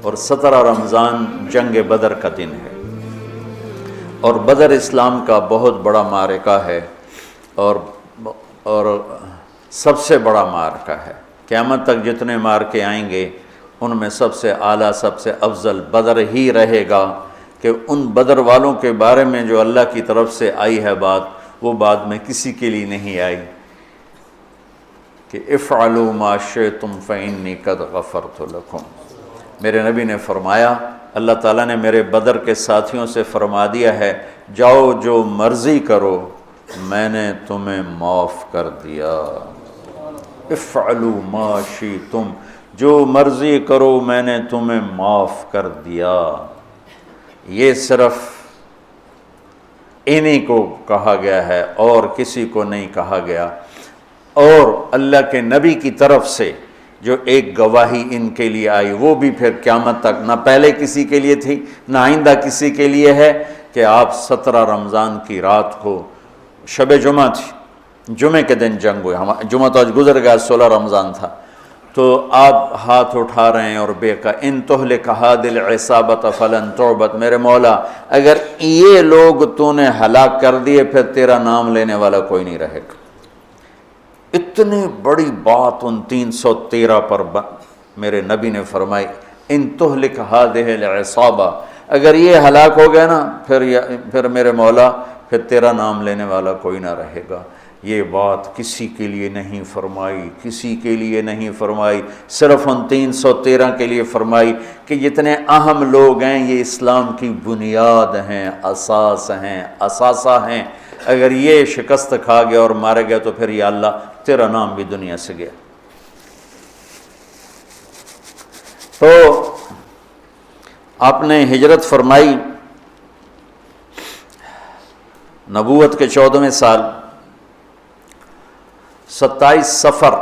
اور 17 رمضان جنگ بدر کا دن ہے، اور بدر اسلام کا بہت بڑا معرکہ ہے، اور سب سے بڑا معرکہ ہے۔ قیامت تک جتنے معرکے آئیں گے ان میں سب سے اعلیٰ، سب سے افضل بدر ہی رہے گا، کہ ان بدر والوں کے بارے میں جو اللہ کی طرف سے آئی ہے بات، وہ بعد میں کسی کے لیے نہیں آئی، کہ افعلوا ما شئتم فإنی قد غفرت لکم۔ میرے نبی نے فرمایا، اللہ تعالیٰ نے میرے بدر کے ساتھیوں سے فرما دیا ہے، جاؤ جو مرضی کرو، میں نے تمہیں معاف کر دیا۔ افعلوا ما شئتم، جو مرضی کرو میں نے تمہیں معاف کر دیا۔ یہ صرف انہی کو کہا گیا ہے اور کسی کو نہیں کہا گیا، اور اللہ کے نبی کی طرف سے جو ایک گواہی ان کے لیے آئی، وہ بھی پھر قیامت تک نہ پہلے کسی کے لیے تھی نہ آئندہ کسی کے لیے ہے، کہ آپ 17 رمضان کی رات کو، شب جمعہ تھی، جمعے کے دن جنگ ہوئی، جمعہ تو آج گزر گیا، 16 رمضان تھا، تو آپ ہاتھ اٹھا رہے ہیں اور بے کا ان تہلک هذه العصابۃ فلن تعبد، میرے مولا اگر یہ لوگ تو نے ہلاک کر دیے پھر تیرا نام لینے والا کوئی نہیں رہے گا۔ اتنی بڑی بات ان 313 پر میرے نبی نے فرمائی، ان تہلک هذه العصابہ، اگر یہ ہلاک ہو گیا نا پھر میرے مولا پھر تیرا نام لینے والا کوئی نہ رہے گا۔ یہ بات کسی کے لیے نہیں فرمائی، کسی کے لیے نہیں فرمائی، صرف ان 313 کے لیے فرمائی کہ جتنے اہم لوگ ہیں یہ اسلام کی بنیاد ہیں، اساس ہیں، اثاثہ ہیں، اگر یہ شکست کھا گیا اور مارا گیا تو پھر یا اللہ تیرا نام بھی دنیا سے گیا۔ تو آپ نے ہجرت فرمائی نبوت کے 14ویں سال، 27 صفر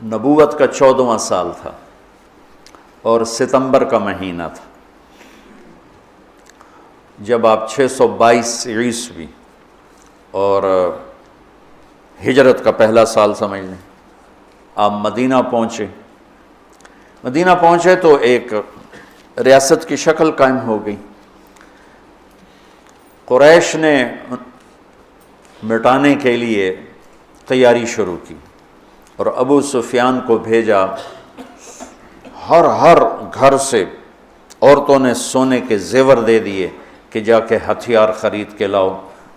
نبوت کا 14واں سال تھا، اور ستمبر کا مہینہ تھا، جب آپ 622 عیسوی اور ہجرت کا پہلا سال سمجھ لیں، آپ مدینہ پہنچے۔ مدینہ پہنچے تو ایک ریاست کی شکل قائم ہو گئی۔ قریش نے مٹانے کے لیے تیاری شروع کی، اور ابو سفیان کو بھیجا، ہر گھر سے عورتوں نے سونے کے زیور دے دیے کہ جا کے ہتھیار خرید کے لاؤ،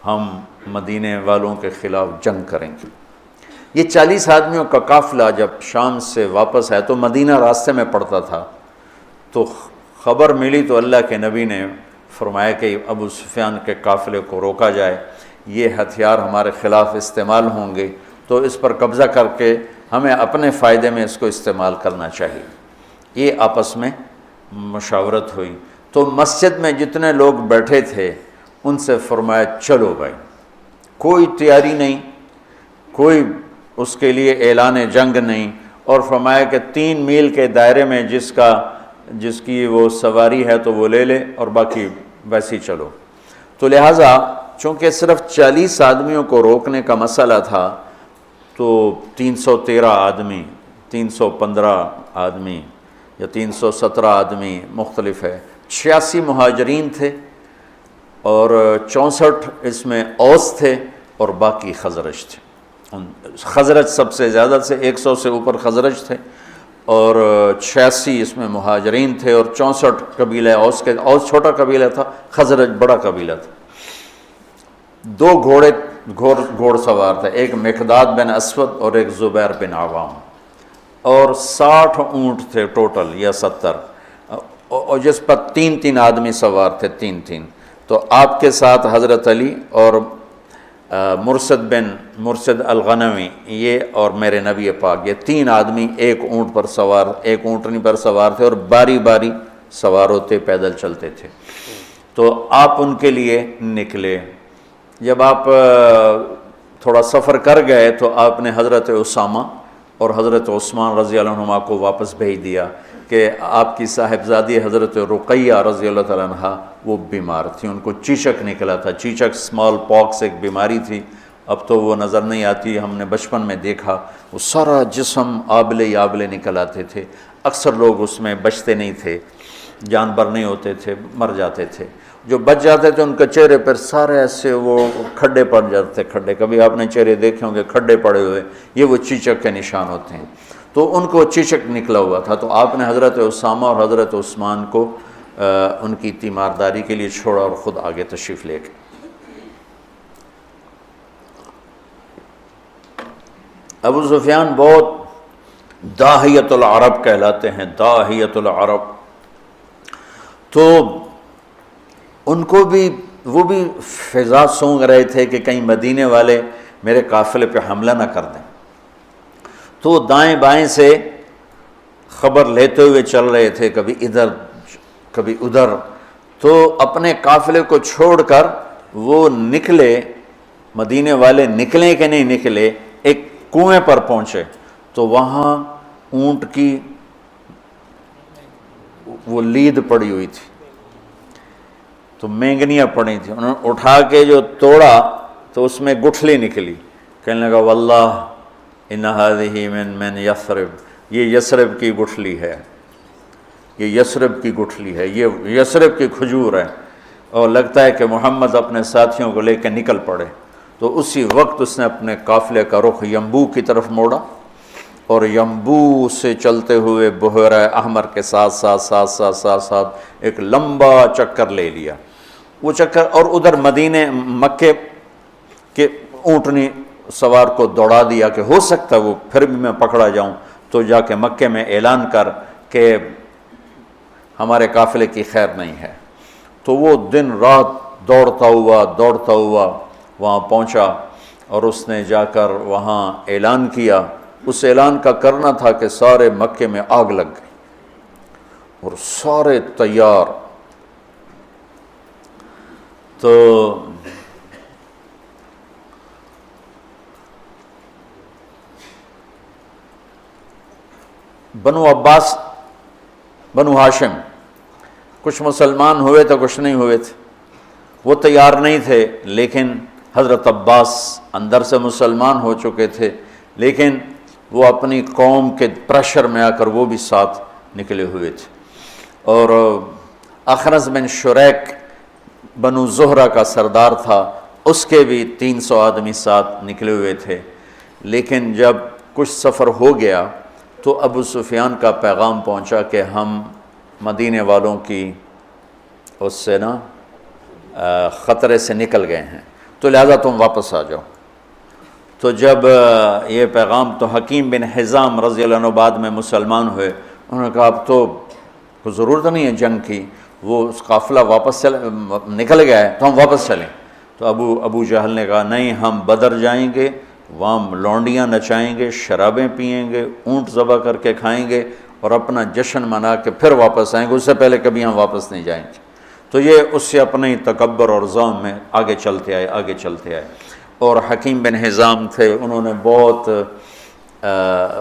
ہم مدینے والوں کے خلاف جنگ کریں گے۔ یہ 40 آدمیوں کا قافلہ جب شام سے واپس آئے تو مدینہ راستے میں پڑتا تھا، تو خبر ملی تو اللہ کے نبی نے فرمایا کہ ابو سفیان کے قافلے کو روکا جائے، یہ ہتھیار ہمارے خلاف استعمال ہوں گے، تو اس پر قبضہ کر کے ہمیں اپنے فائدے میں اس کو استعمال کرنا چاہیے۔ یہ آپس میں مشاورت ہوئی، تو مسجد میں جتنے لوگ بیٹھے تھے ان سے فرمایا چلو بھائی، کوئی تیاری نہیں، کوئی اس کے لیے اعلان جنگ نہیں، اور فرمایا کہ 3 میل کے دائرے میں جس کی وہ سواری ہے تو وہ لے لے، اور باقی ویسے ہی چلو۔ تو لہٰذا چونکہ صرف 40 آدمیوں کو روکنے کا مسئلہ تھا، تو 313 آدمی، 315 آدمی یا 317 آدمی مختلف ہے، 86 مہاجرین تھے، اور 64 اس میں اوس تھے، اور باقی خزرج تھے۔ خزرج سب سے زیادہ سے 100 سے اوپر خزرج تھے، اور 86 اس میں مہاجرین تھے، اور 64 قبیلہ اوس کے، اوس چھوٹا قبیلہ تھا، خزرج بڑا قبیلہ تھا۔ 2 گھوڑ سوار تھے، ایک مقداد بن اسود اور ایک زبیر بن عوام، اور 60 اونٹ تھے ٹوٹل یا 70، اور جس پر 3 آدمی سوار تھے، 3۔ تو آپ کے ساتھ حضرت علی اور مرشد الغنوی، یہ اور میرے نبی پاک، یہ 3 آدمی ایک اونٹنی پر سوار تھے، اور باری باری سوار ہوتے پیدل چلتے تھے۔ تو آپ ان کے لیے نکلے۔ جب آپ تھوڑا سفر کر گئے تو آپ نے حضرت اسامہ اور حضرت عثمان رضی اللہ عنہما کو واپس بھیج دیا کہ آپ کی صاحبزادی حضرت رقیہ رضی اللہ تعالیٰ عنہ وہ بیمار تھی، ان کو چیچک نکلا تھا، چیچک اسمال پاکس ایک بیماری تھی، اب تو وہ نظر نہیں آتی، ہم نے بچپن میں دیکھا وہ سارا جسم آبلے ہی آبلے نکل آتے تھے، اکثر لوگ اس میں بچتے نہیں تھے، جانور نہیں ہوتے تھے، مر جاتے تھے، جو بچ جاتے تھے ان کے چہرے پر سارے ایسے وہ کھڈے پڑ جاتے تھے، کھڈے، کبھی آپ نے چہرے دیکھے ہوں گے کھڈے پڑے ہوئے، یہ وہ چیچک کے نشان ہوتے ہیں، تو ان کو چیچک نکلا ہوا تھا، تو آپ نے حضرت اسامہ اور حضرت عثمان کو ان کی تیمارداری کے لیے چھوڑا اور خود آگے تشریف لے گئے۔ ابو سفیان بہت داہیت العرب کہلاتے ہیں، داہیت العرب، تو ان کو بھی وہ بھی فضا سونگ رہے تھے کہ کہیں مدینے والے میرے قافلے پہ حملہ نہ کر دیں، تو دائیں بائیں سے خبر لیتے ہوئے چل رہے تھے، کبھی ادھر کبھی ادھر، تو اپنے قافلے کو چھوڑ کر وہ نکلے، مدینے والے نکلیں کہ نہیں نکلے، ایک کنویں پر پہنچے تو وہاں اونٹ کی وہ لید پڑی ہوئی تھی، تو مینگنیاں پڑی تھیں، انہوں نے اٹھا کے جو توڑا تو اس میں گٹھلی نکلی، کہنے لگا واللہ ان هذه من یثرب، یہ یثرب کی گٹھلی ہے، یہ یثرب کی گٹھلی ہے، یہ یثرب کی کھجور ہے، اور لگتا ہے کہ محمد اپنے ساتھیوں کو لے کے نکل پڑے، تو اسی وقت اس نے اپنے قافلے کا رخ ینبوع کی طرف موڑا اور ینبوع سے چلتے ہوئے بحیرہ احمر کے ساتھ ساتھ ایک لمبا چکر لے لیا، وہ چکر، اور ادھر مدینے مکے کے اونٹنی سوار کو دوڑا دیا کہ ہو سکتا ہے وہ پھر بھی میں پکڑا جاؤں، تو جا کے مکے میں اعلان کر کہ ہمارے قافلے کی خیر نہیں ہے، تو وہ دن رات دوڑتا ہوا وہاں پہنچا، اور اس نے جا کر وہاں اعلان کیا، اس اعلان کا کرنا تھا کہ سارے مکے میں آگ لگ گئی اور سارے تیار، تو بنو عباس، بنو ہاشم، کچھ مسلمان ہوئے تھے کچھ نہیں ہوئے تھے، وہ تیار نہیں تھے، لیکن حضرت عباس اندر سے مسلمان ہو چکے تھے، لیکن وہ اپنی قوم کے پریشر میں آ کر وہ بھی ساتھ نکلے ہوئے تھے، اور اخنس بن شریک بنو زہرہ کا سردار تھا، اس کے بھی 300 آدمی ساتھ نکلے ہوئے تھے، لیکن جب کچھ سفر ہو گیا تو ابو سفیان کا پیغام پہنچا کہ ہم مدینے والوں کی اس سے خطرے سے نکل گئے ہیں، تو لہذا تم واپس آ جاؤ۔ تو جب یہ پیغام، تو حکیم بن حزام رضی اللہ عنہ بعد میں مسلمان ہوئے، انہوں نے کہا اب تو کوئی ضرورت نہیں ہے جنگ کی، وہ قافلہ واپس نکل گیا ہے تو ہم واپس چلیں، تو ابو جہل نے کہا نہیں، ہم بدر جائیں گے، وہاں لونڈیاں نچائیں گے، شرابیں پئیں گے، اونٹ ذبح کر کے کھائیں گے اور اپنا جشن منا کے پھر واپس آئیں گے، اس سے پہلے کبھی ہم واپس نہیں جائیں گے۔ تو یہ اس سے اپنے تکبر اور ظلم میں آگے چلتے آئے، اور حکیم بن حزام تھے، انہوں نے بہت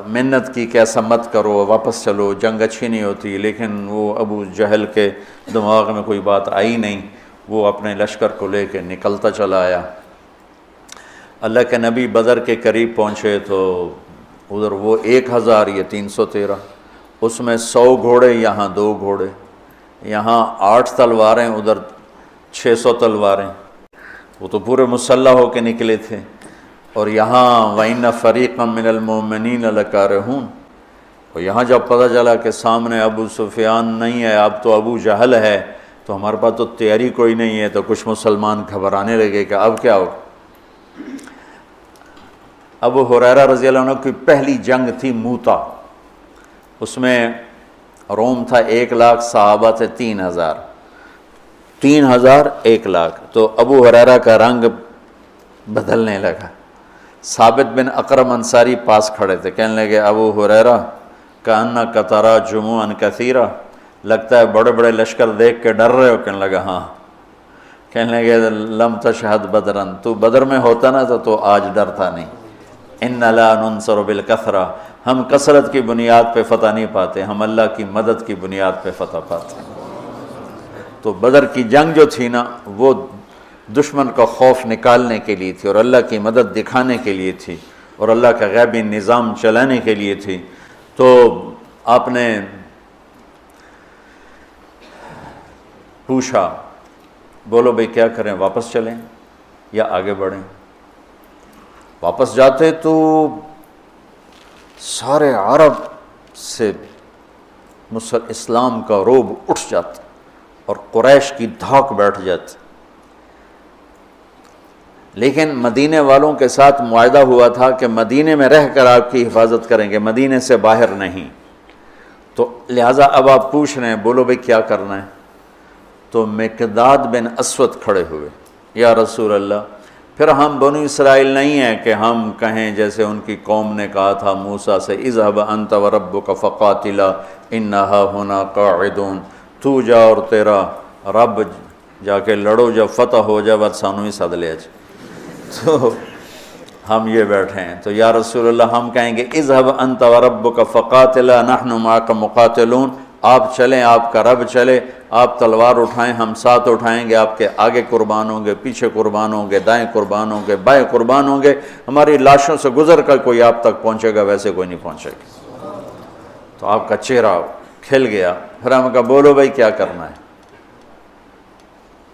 محنت کی کہ ایسا مت کرو، واپس چلو، جنگ اچھی نہیں ہوتی، لیکن وہ ابو جہل کے دماغ میں کوئی بات آئی نہیں، وہ اپنے لشکر کو لے کے نکلتا چلا آیا۔ اللہ کے نبی بدر کے قریب پہنچے تو ادھر وہ 1000، یہ 313، اس میں 100 گھوڑے، یہاں 2 گھوڑے، یہاں 8 تلواریں، ادھر 600 تلواریں، وہ تو پورے مسلح ہو کے نکلے تھے، اور یہاں وَإِنَّ فَرِيقًا مِّنَ الْمُؤْمِنِينَ لَكَارِهُونَ، اور یہاں جب پتہ چلا کہ سامنے ابو سفیان نہیں ہے، اب تو ابو جہل ہے، تو ہمارے پاس تو تیاری کوئی نہیں ہے، تو کچھ مسلمان گھبرانے لگے کہ اب کیا ہو۔ ابو ہریرہ رضی اللہ عنہ کی پہلی جنگ تھی موتا، اس میں روم تھا 1,00,000، صحابہ تھے 3,000، 1,00,000 تو ابو ہریرہ کا رنگ بدلنے لگا۔ ثابت بن اقرم انصاری پاس کھڑے تھے، کہنے لگے ابو ہریرہ کأنک تری جموعا کثیرا، لگتا ہے بڑے بڑے لشکر دیکھ کے ڈر رہے ہو، کہنے لگا ہاں، کہنے لگے لم تشہد بدرن، تو بدر میں ہوتا نا تو آج ڈرتا نہیں، ان لا ننصر بالکثرہ، ہم کثرت کی بنیاد پہ فتح نہیں پاتے، ہم اللہ کی مدد کی بنیاد پہ فتح پاتے ہیں۔ تو بدر کی جنگ جو تھی نا وہ دشمن کا خوف نکالنے کے لیے تھی اور اللہ کی مدد دکھانے کے لیے تھی اور اللہ کا غیبی نظام چلانے کے لیے تھی۔ تو آپ نے پوچھا بولو بھئی کیا کریں، واپس چلیں یا آگے بڑھیں؟ واپس جاتے تو سارے عرب سے اسلام کا روب اٹھ جاتا اور قریش کی دھاک بیٹھ جاتی، لیکن مدینے والوں کے ساتھ معاہدہ ہوا تھا کہ مدینے میں رہ کر آپ کی حفاظت کریں گے، مدینے سے باہر نہیں۔ تو لہٰذا اب آپ پوچھ رہے ہیں بولو بھئی کیا کرنا ہے؟ تو مقداد بن اسود کھڑے ہوئے، یا رسول اللہ پھر ہم بنو اسرائیل نہیں ہیں کہ ہم کہیں جیسے ان کی قوم نے کہا تھا موسیٰ سے اذهب انت وربک فقاتلا انا ہاہنا قاعدون، تو جا اور تیرا رب جا کے لڑو، جب فتح ہو جائے بس سانو ہی سد لیا جائے۔ تو ہم یہ بیٹھے ہیں، تو یا رسول اللہ ہم کہیں گے اذهب انت وربک فقاتلا نحن معک مقاتلون، آپ چلیں، آپ کا رب چلے، آپ تلوار اٹھائیں، ہم ساتھ اٹھائیں گے، آپ کے آگے قربان ہوں گے، پیچھے قربان ہوں گے، دائیں قربان ہوں گے، بائیں قربان ہوں گے، ہماری لاشوں سے گزر کر کوئی آپ تک پہنچے گا، ویسے کوئی نہیں پہنچے گا۔ تو آپ کا چہرہ کھل گیا، پھر ہم کہا بولو بھائی کیا کرنا ہے؟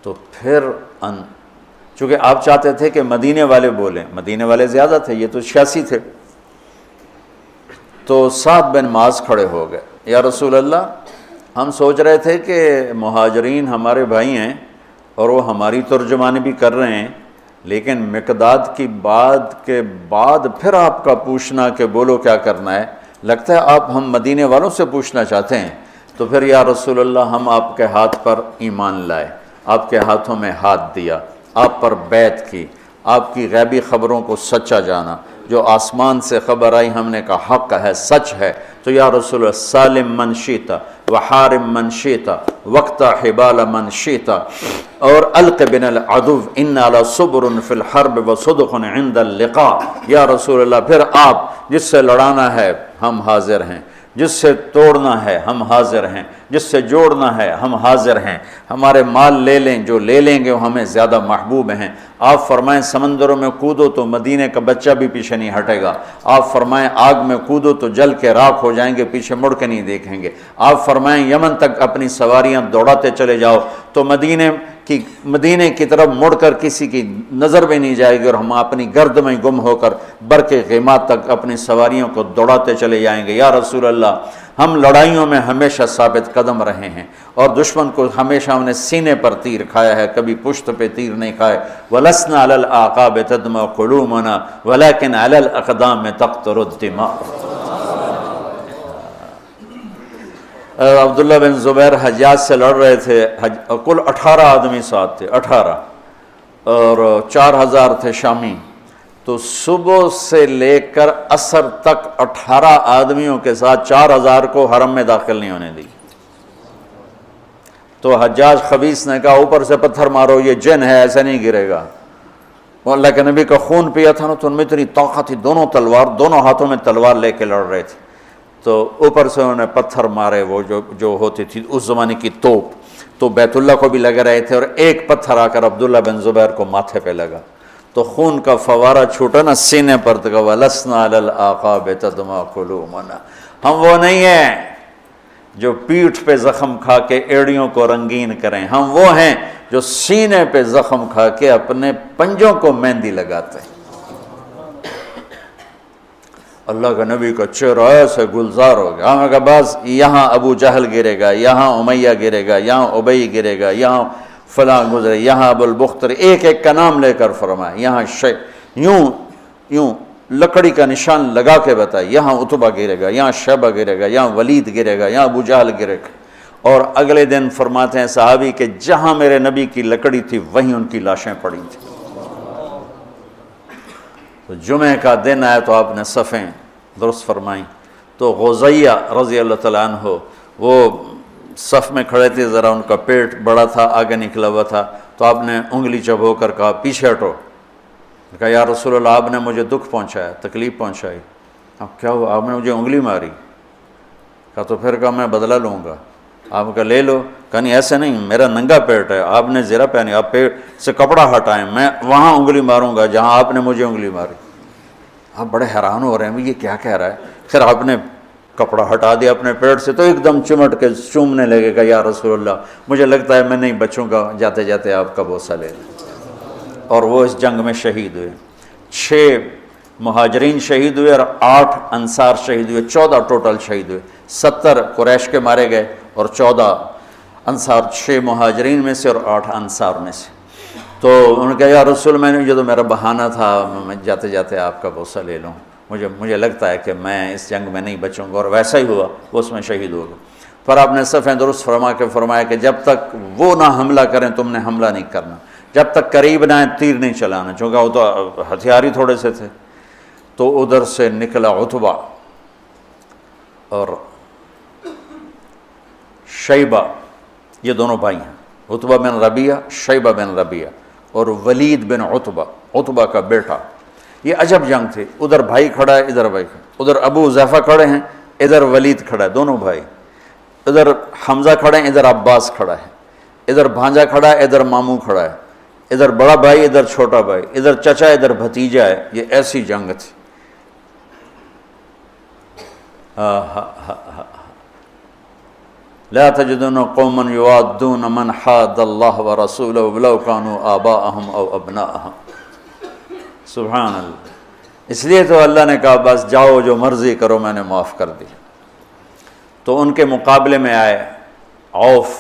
تو پھر چونکہ آپ چاہتے تھے کہ مدینے والے بولیں، مدینے والے زیادہ تھے، یہ تو 86 تھے، تو سعد بن معاذ کھڑے ہو گئے، یا رسول اللہ ہم سوچ رہے تھے کہ مہاجرین ہمارے بھائی ہیں اور وہ ہماری ترجمانی بھی کر رہے ہیں، لیکن مقداد کی بات کے بعد پھر آپ کا پوچھنا کہ بولو کیا کرنا ہے، لگتا ہے آپ ہم مدینے والوں سے پوچھنا چاہتے ہیں۔ تو پھر یا رسول اللہ ہم آپ کے ہاتھ پر ایمان لائے، آپ کے ہاتھوں میں ہاتھ دیا، آپ پر بیعت کی، آپ کی غیبی خبروں کو سچا جانا، جو آسمان سے خبر آئی ہم نے کہا حق ہے، سچ ہے۔ تو یا رسول اللہ سالم من شیتا وحارم من شیتا وقت حبال من شیتا اور الق بن العدو انا لصبر فی الحرب وصدق عند اللقاء، یا رسول اللہ پھر آپ جس سے لڑانا ہے ہم حاضر ہیں، جس سے توڑنا ہے ہم حاضر ہیں، جس سے جوڑنا ہے ہم حاضر ہیں، ہمارے مال لے لیں، جو لے لیں گے وہ ہمیں زیادہ محبوب ہیں۔ آپ فرمائیں سمندروں میں کودو تو مدینے کا بچہ بھی پیچھے نہیں ہٹے گا، آپ فرمائیں آگ میں کودو تو جل کے راکھ ہو جائیں گے، پیچھے مڑ کے نہیں دیکھیں گے، آپ فرمائیں یمن تک اپنی سواریاں دوڑاتے چلے جاؤ تو مدینے کی طرف مڑ کر کسی کی نظر بھی نہیں جائے گی، اور ہم اپنی گرد میں گم ہو کر برق غیمات تک اپنی سواریوں کو دوڑاتے چلے جائیں گے۔ یا رسول اللہ ہم لڑائیوں میں ہمیشہ ثابت قدم رہے ہیں اور دشمن کو ہمیشہ ہم نے سینے پر تیر کھایا ہے، کبھی پشت پہ تیر نہیں کھائے۔ وَلَسْنَا عَلَى الْأَعْقَابِ تَدْمَعُ قُلُوبُنَا وَلَكِنْ عَلَى الْأَقْدَامِ تَقْطُرُ الدِّمَاءُ۔ عبداللہ بن زبیر حجاج سے لڑ رہے تھے، کل 18 آدمی ساتھ تھے، 18 اور 4000 تھے شامی، تو صبح سے لے کر عصر تک 18 آدمیوں کے ساتھ 4000 کو حرم میں داخل نہیں ہونے دی۔ تو حجاج خبیث نے کہا اوپر سے پتھر مارو، یہ جن ہے ایسے نہیں گرے گا۔ وہ اللہ کے نبی کا خون پیا تھا نا، تو ان میں اتنی طاقت تھی، دونوں ہاتھوں میں تلوار لے کے لڑ رہے تھے، تو اوپر سے انہوں نے پتھر مارے، وہ جو ہوتی تھی اس زمانے کی توپ، تو بیت اللہ کو بھی لگ رہے تھے، اور ایک پتھر آ کر عبداللہ بن زبیر کو ماتھے پہ لگا، تو خون کا فوارہ چھوٹا نا سینے پر، تو وَلَسْنَا عَلَى الْأَعْقَابِ تَدْمَعُ قُلُوبُنَا، ہم وہ نہیں ہیں جو پیٹھ پہ زخم کھا کے ایڑیوں کو رنگین کریں، ہم وہ ہیں جو سینے پہ زخم کھا کے اپنے پنجوں کو مہندی لگاتے ہیں۔ اللہ کا نبی کا چہرہ ایسے گلزار ہو گیا، ہمیں کہا بس یہاں ابو جہل گرے گا، یہاں امیہ گرے گا، یہاں ابی گرے گا، یہاں فلاں گزرے، یہاں ابو البختر، ایک ایک کا نام لے کر فرمائے، یہاں یوں لکڑی کا نشان لگا کے بتائے، یہاں عتبہ گرے گا، یہاں شیبہ گرے گا، یہاں ولید گرے گا، یہاں ابو جہل گرے گا۔ اور اگلے دن فرماتے ہیں صحابی کہ جہاں میرے نبی کی لکڑی تھی وہیں ان کی لاشیں پڑی تھیں۔ تو جمعہ کا دن آیا تو آپ نے صفیں درست فرمائیں، تو غزیہ رضی اللہ تعالیٰ عنہ وہ صف میں کھڑے تھے، ذرا ان کا پیٹ بڑا تھا، آگے نکلا ہوا تھا، تو آپ نے انگلی چبو کر کہا پیچھے ہٹو، کہا یا رسول اللہ آپ نے مجھے دکھ پہنچایا، تکلیف پہنچائی، اب کیا ہوا؟ آپ نے مجھے انگلی ماری، کہا تو پھر کہا میں بدلہ لوں گا، آپ کا لے لو. کہا نہیں ایسے نہیں، میرا ننگا پیٹ ہے، آپ نے زرہ پہنی، آپ پیٹ سے کپڑا ہٹائیں، میں وہاں انگلی ماروں گا جہاں آپ نے مجھے انگلی ماری. آپ بڑے حیران ہو رہے ہیں یہ کیا کہہ رہا ہے. پھر آپ نے کپڑا ہٹا دیا اپنے پیٹ سے تو ایک دم چمٹ کے چومنے لگے گا، یا رسول اللہ مجھے لگتا ہے میں نہیں بچوں گا، جاتے جاتے آپ کا بوسہ لے لیں. اور وہ اس جنگ میں شہید ہوئے. 6 مہاجرین شہید ہوئے اور 8 انصار شہید ہوئے، 14 ٹوٹل شہید ہوئے. 70 قریش کے مارے گئے اور 14 انصار، 6 مہاجرین میں سے اور 8 انصار میں سے. تو انہوں نے کہا یا رسول میں نے یہ تو میرا بہانہ تھا، میں جاتے جاتے آپ کا بوسہ لے لوں، مجھے لگتا ہے کہ میں اس جنگ میں نہیں بچوں گا. اور ویسا ہی ہوا، وہ اس میں شہید ہو گئے. پر آپ نے صفیں درست فرما کے فرمایا کہ جب تک وہ نہ حملہ کریں تم نے حملہ نہیں کرنا، جب تک قریب نہ آئیں تیر نہیں چلانا، چونکہ وہ تو ہتھیار ہی تھوڑے سے تھے. تو ادھر سے نکلا عتبہ اور شیبہ، یہ دونوں بھائی ہیں، عتبہ بن ربیعہ، شیبہ بن ربیعہ، اور ولید بن عتبہ، عتبہ کا بیٹا. یہ عجب جنگ تھی، ادھر بھائی کھڑا ہے ادھر بھائی کھڑا، ادھر ابو حذیفہ کھڑے ہیں ادھر ولید کھڑا ہے، دونوں بھائی، ادھر حمزہ کھڑے ہیں ادھر عباس کھڑا ہے، ادھر بھانجا کھڑا ہے ادھر ماموں کھڑا ہے، ادھر بڑا بھائی ادھر چھوٹا بھائی، ادھر چچا ادھر بھتیجا ہے. یہ ایسی جنگ تھی. لا تجدون قوما یوادون من حاد اللہ ورسولہ ولو کانوا آباءہم او ابناءہم. سبحان اللہ. اس لیے تو اللہ نے کہا بس جاؤ جو مرضی کرو میں نے معاف کر دی. تو ان کے مقابلے میں آئے عوف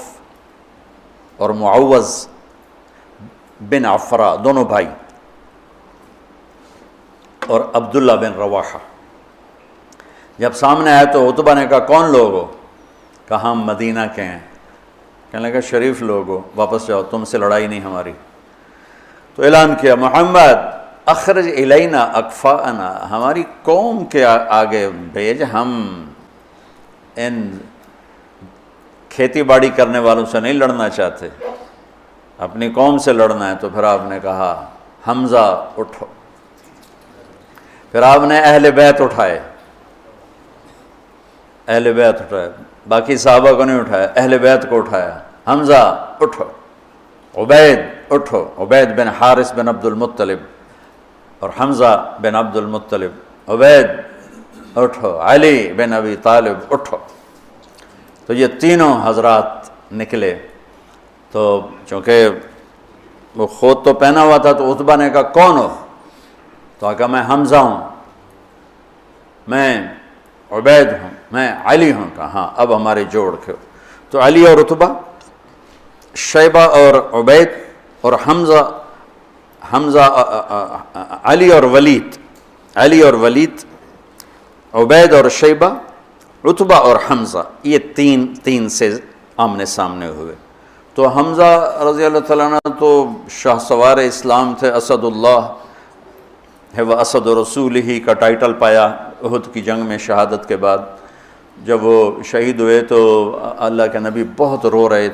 اور معوذ بن عفرا، دونوں بھائی، اور عبداللہ بن رواحہ. جب سامنے آئے تو عتبہ نے کہا کون لوگ ہو؟ کہا ہم مدینہ کے ہیں. کہنے لگا شریف لوگ ہو، واپس جاؤ، تم سے لڑائی نہیں ہماری. تو اعلان کیا محمد اخرج الینا اکفاءنا، ہماری قوم کے آگے بھیج، ہم ان کھیتی باڑی کرنے والوں سے نہیں لڑنا چاہتے، اپنی قوم سے لڑنا ہے. تو پھر آپ نے کہا حمزہ اٹھو. پھر آپ نے اہل بیت اٹھائے، اہل بیت اٹھائے، باقی صحابہ کو نہیں اٹھایا، اہل بیت کو اٹھایا. حمزہ اٹھو، عبید اٹھو، عبید بن حارث بن عبد المطلب، اور حمزہ بن عبد المطلب، عبید اٹھو، علی بن ابی طالب اٹھو. تو یہ تینوں حضرات نکلے. تو چونکہ وہ خود تو پہنا ہوا تھا تو عتبہ نے کہا کون ہو؟ تو کہا میں حمزہ ہوں، میں عبید ہوں، میں علی ہوں. کہا ہاں اب ہمارے جوڑ کے. تو علی اور عتبہ، شیبہ اور عبید، اور حمزہ علی اور ولید، عبید اور شیبہ، عتبہ اور حمزہ، یہ تین سے آمنے سامنے ہوئے. تو حمزہ رضی اللہ تعالیٰ عنہ تو شاہ سوار اسلام تھے، اسد اللہ ہے و اسد رسول ہی کا ٹائٹل پایا احد کی جنگ میں شہادت کے بعد. جب وہ شہید ہوئے تو اللہ کے نبی بہت رو رہے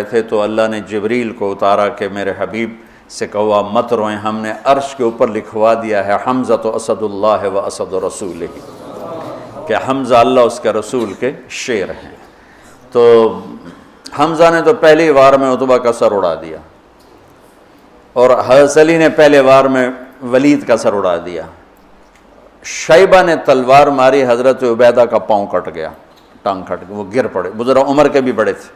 تھے. تو اللہ نے جبریل کو اتارا کہ میرے حبیب سے کہو مت روئیں، ہم نے عرش کے اوپر لکھوا دیا ہے حمزہ تو اسد اللہ و اسد رسول ہی، کہ حمزہ اللہ اس کے رسول کے شیر ہیں. تو حمزہ نے تو پہلی وار میں عتبہ کا سر اڑا دیا، اور حضرت علی نے پہلے وار میں ولید کا سر اڑا دیا. شیبہ نے تلوار ماری، حضرت عبیدہ کا پاؤں کٹ گیا، ٹانگ کٹ گیا، وہ گر پڑے، وہ ذرا عمر کے بھی بڑے تھے.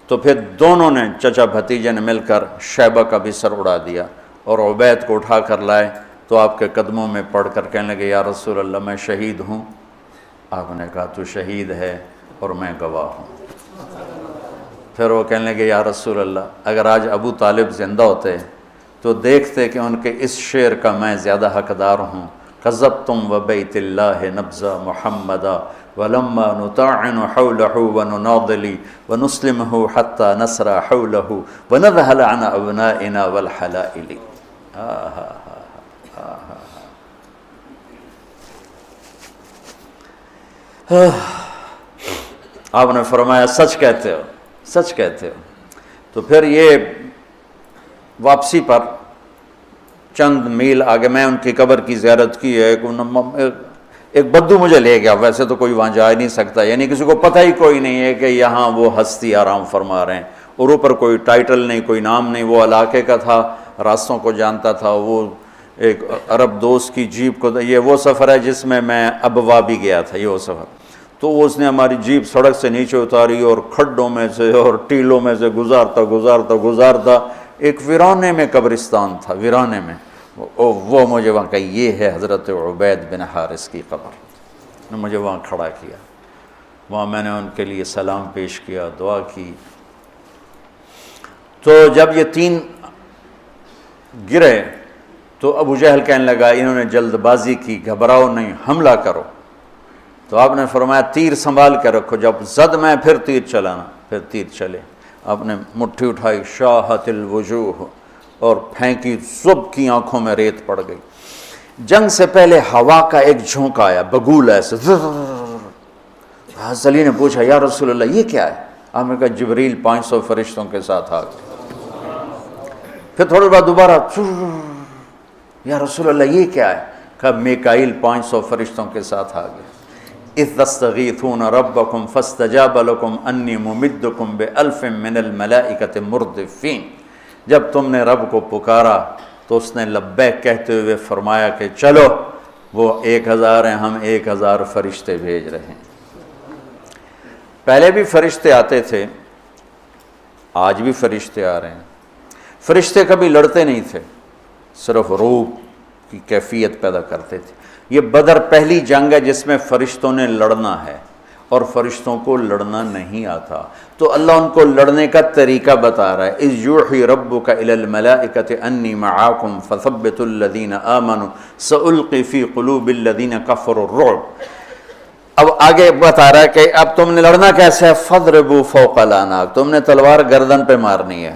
تو پھر دونوں نے چچا بھتیجے نے مل کر شیبہ کا بھی سر اڑا دیا، اور عبید کو اٹھا کر لائے. تو آپ کے قدموں میں پڑھ کر کہنے لگے یا رسول اللہ میں شہید ہوں. آپ نے کہا تو شہید ہے اور میں گواہ ہوں. پھر وہ کہنے لگے یا رسول اللہ اگر آج ابو طالب زندہ ہوتے تو دیکھتے کہ ان کے اس شعر کا میں زیادہ حقدار ہوں. قذبتم وبیت اللہ نبذ محمدا ولما نطاعن حولہ ونناضلی ونسلمہ حتی نسر حولہ ونذہل عن ابنائنا والحلائل. آپ نے فرمایا سچ کہتے ہو، سچ کہتے ہو. تو پھر یہ واپسی پر چند میل آگے میں ان کی قبر کی زیارت کی ہے. ایک بدو مجھے لے گیا، ویسے تو کوئی وہاں جا ہی نہیں سکتا، یعنی کسی کو پتہ ہی کوئی نہیں ہے کہ یہاں وہ ہستی آرام فرما رہے ہیں، اور اوپر کوئی ٹائٹل نہیں، کوئی نام نہیں، وہ علاقے کا تھا، راستوں کو جانتا تھا، وہ ایک عرب دوست کی جیپ کو، یہ وہ سفر ہے جس میں میں ابوا بھی گیا تھا، یہ وہ سفر، تو اس نے ہماری جیپ سڑک سے نیچے اتاری اور کھڈوں میں سے اور ٹیلوں میں سے گزارتا ایک ویرانے میں قبرستان تھا، ویرانے میں، وہ مجھے وہاں کہا یہ ہے حضرت عبید بن حارث کی قبر، نے مجھے وہاں کھڑا کیا، وہاں میں نے ان کے لیے سلام پیش کیا، دعا کی۔ تو جب یہ تین گرے تو ابو جہل کہنے لگا انہوں نے جلد بازی کی، گھبراؤ نہیں، حملہ کرو، تو آپ نے فرمایا تیر سنبھال کے رکھو، جب زد میں پھر تیر چلانا، پھر تیر چلے، آپ نے مٹھی اٹھائی، شاہت الوجوہ، اور پھینکی، سب کی آنکھوں میں ریت پڑ گئی۔ جنگ سے پہلے ہوا کا ایک جھونکا آیا، بگول ایسے، حضرت علی نے پوچھا یا رسول اللہ یہ کیا ہے؟ آپ نے کہا جبریل 500 فرشتوں کے ساتھ آ گئے۔ پھر تھوڑی بعد دوبارہ، یا رسول اللہ یہ کیا ہے؟ کہا میکائیل 500 فرشتوں کے ساتھ آ گئے۔ اذ تستغیثون ربکم فاستجاب لکم انی ممدکم بألف من الملائکۃ مردفین، جب تم نے رب کو پکارا تو اس نے لبیک کہتے ہوئے فرمایا کہ چلو، وہ 1000 ہیں، ہم 1000 فرشتے بھیج رہے ہیں۔ پہلے بھی فرشتے آتے تھے، آج بھی فرشتے آ رہے ہیں۔ فرشتے کبھی لڑتے نہیں تھے، صرف روح کی کیفیت پیدا کرتے تھے۔ یہ بدر پہلی جنگ ہے جس میں فرشتوں نے لڑنا ہے، اور فرشتوں کو لڑنا نہیں آتا، تو اللہ ان کو لڑنے کا طریقہ بتا رہا ہے۔ اذ یوحی ربک الی الملائکۃ انی معاکم فثبتوا الذین آمنوا سألقی فی قلوب الذین کفروا الرعب۔ اب آگے بتا رہا ہے کہ اب تم نے لڑنا کیسے ہے، فضربوا فوق الاعناق، تم نے تلوار گردن پہ مارنی ہے،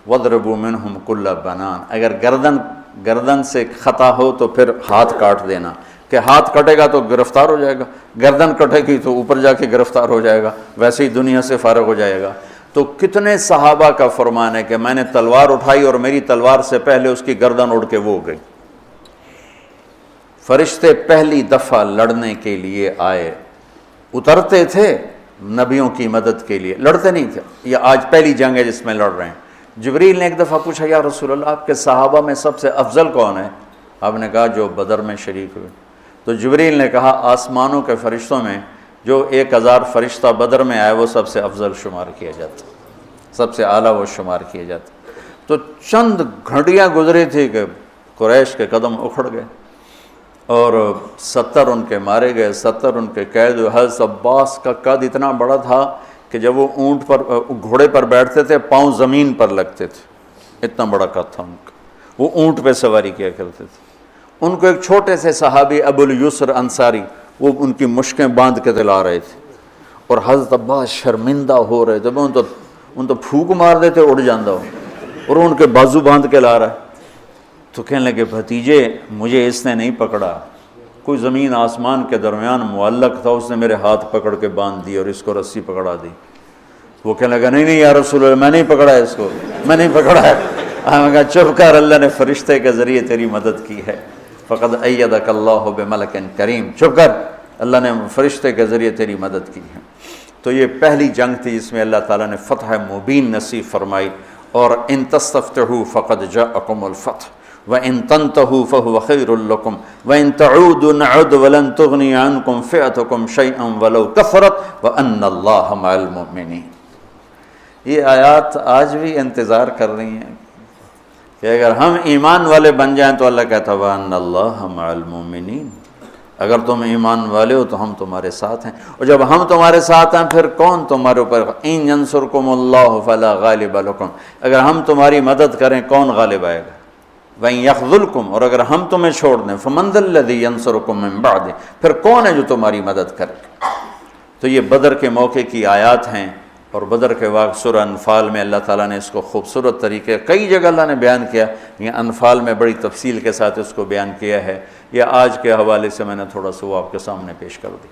وضربوا منہم کل بنان، اگر گردن سے خطا ہو تو پھر ہاتھ کاٹ دینا، کہ ہاتھ کٹے گا تو گرفتار ہو جائے گا، گردن کٹے گی تو اوپر جا کے گرفتار ہو جائے گا، ویسے ہی دنیا سے فارغ ہو جائے گا۔ تو کتنے صحابہ کا فرمان ہے کہ میں نے تلوار اٹھائی اور میری تلوار سے پہلے اس کی گردن اڑ کے وہ گئی۔ فرشتے پہلی دفعہ لڑنے کے لیے آئے، اترتے تھے نبیوں کی مدد کے لیے، لڑتے نہیں تھے۔ یہ آج پہلی جنگ ہے جس میں لڑ رہے ہیں۔ جبریل نے ایک دفعہ پوچھا یا رسول اللہ آپ کے صحابہ میں سب سے افضل کون ہے؟ آپ نے کہا جو بدر میں شریک ہوئے۔ تو جبریل نے کہا آسمانوں کے فرشتوں میں جو 1000 فرشتہ بدر میں آئے وہ سب سے افضل شمار کیا جاتا، سب سے اعلیٰ وہ شمار کیا جاتا۔ تو چند گھڑیاں گزری تھی کہ قریش کے قدم اکھڑ گئے، اور 70 ان کے مارے گئے، 70 ان کے قید ہوئے۔ حضرت عباس کا قد اتنا بڑا تھا کہ جب وہ اونٹ پر، گھوڑے پر بیٹھتے تھے پاؤں زمین پر لگتے تھے، اتنا بڑا قد تھا ان کا، وہ اونٹ پہ سواری کیا کرتے تھے۔ ان کو ایک چھوٹے سے صحابی ابو الیسر انصاری، وہ ان کی مشکیں باندھ کے دلا رہے تھے، اور حضرت عباس شرمندہ ہو رہے تھے، ان تو پھونک مار دیتے اڑ جاندہ ہو، اور ان کے بازو باندھ کے لا رہا ہے۔ تو کہنے لگے بھتیجے مجھے اس نے نہیں پکڑا، کوئی زمین آسمان کے درمیان معلق تھا، اس نے میرے ہاتھ پکڑ کے باندھ دی اور اس کو رسی پکڑا دی۔ وہ کہنے لگا نہیں یا رسول اللہ میں نہیں پکڑا ہے اس کو، میں نہیں پکڑا ہے۔ ہم کہا چپ کر، اللہ نے فرشتے کے ذریعے تیری مدد کی ہے، فقد ایدک اللہ بملک کریم، چپ کر، اللہ نے فرشتے کے ذریعے تیری مدد کی ہے۔ تو یہ پہلی جنگ تھی جس میں اللہ تعالیٰ نے فتح مبین نصیب فرمائی، اور ان تستفتحوا فقد جاءکم الفتح وَإِن تَنْتَهُوا فَهُوَ خَيْرٌ لَكُمْ وَإِن تَعُودُوا نَعُدْ وَلَن تُغْنِيَ عَنْكُمْ فِئَتُكُمْ شَيْئًا وَلَوْ كَثُرَتْ وَأَنَّ اللَّهَ مَعَ الْمُؤْمِنِينَ۔ یہ آیات آج بھی انتظار کر رہی ہیں کہ اگر ہم ایمان والے بن جائیں تو اللہ کہتا ہے وَأَنَّ اللَّهَ مَعَ الْمُؤْمِنِينَ، اگر تم ایمان والے ہو تو ہم تمہارے ساتھ ہیں، اور جب ہم تمہارے ساتھ ہیں پھر کون تمہارے اوپر، إِن يَنْصُرْكُمُ اللَّهُ فَلَا غَالِبَ لَكُمْ، اگر ہم تمہاری مدد کریں کون غالب آئے گا، وَإِن يَخْذُلْكُمْ، اور اگر ہم تمہیں چھوڑ دیں فَمَنْ ذَا الَّذِي يَنْصُرُكُمْ مِنْ بَعْدِهِ، پھر کون ہے جو تمہاری مدد کرے۔ تو یہ بدر کے موقع کی آیات ہیں، اور بدر کے واقع سورہ انفال میں اللہ تعالیٰ نے اس کو خوبصورت طریقے، کئی جگہ اللہ نے بیان کیا، یہ انفال میں بڑی تفصیل کے ساتھ اس کو بیان کیا ہے۔ یہ آج کے حوالے سے میں نے تھوڑا سا وہ آپ کے سامنے پیش کر دی۔